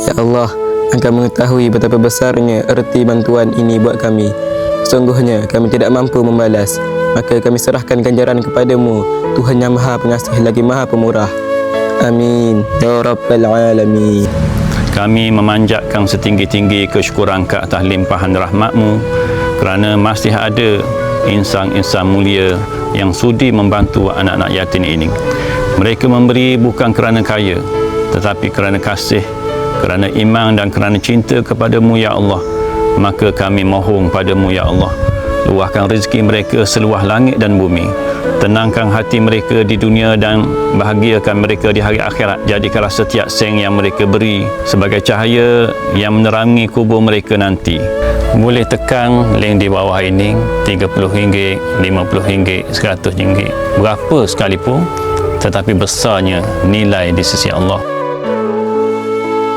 Ya Allah, Engkau mengetahui betapa besarnya erti bantuan ini buat kami. Sesungguhnya kami tidak mampu membalas, maka kami serahkan ganjaran kepadamu, Tuhan yang Maha Pengasih lagi Maha Pemurah. Amin ya Rabbal Alamin. Kami memanjatkan setinggi-tinggi kesyukuran ke atas limpahan rahmat-Mu kerana masih ada insan-insan mulia yang sudi membantu anak-anak yatim ini. Mereka memberi bukan kerana kaya, tetapi kerana kasih, kerana iman dan kerana cinta kepadamu ya Allah. Maka kami mohon padamu ya Allah, luahkan rezeki mereka seluas langit dan bumi, tenangkan hati mereka di dunia dan bahagiakan mereka di hari akhirat. Jadikanlah setiap sen yang mereka beri sebagai cahaya yang menerangi kubur mereka nanti. Boleh tekan link di bawah ini, RM30, RM50, RM100, berapa sekalipun, tetapi besarnya nilai di sisi Allah.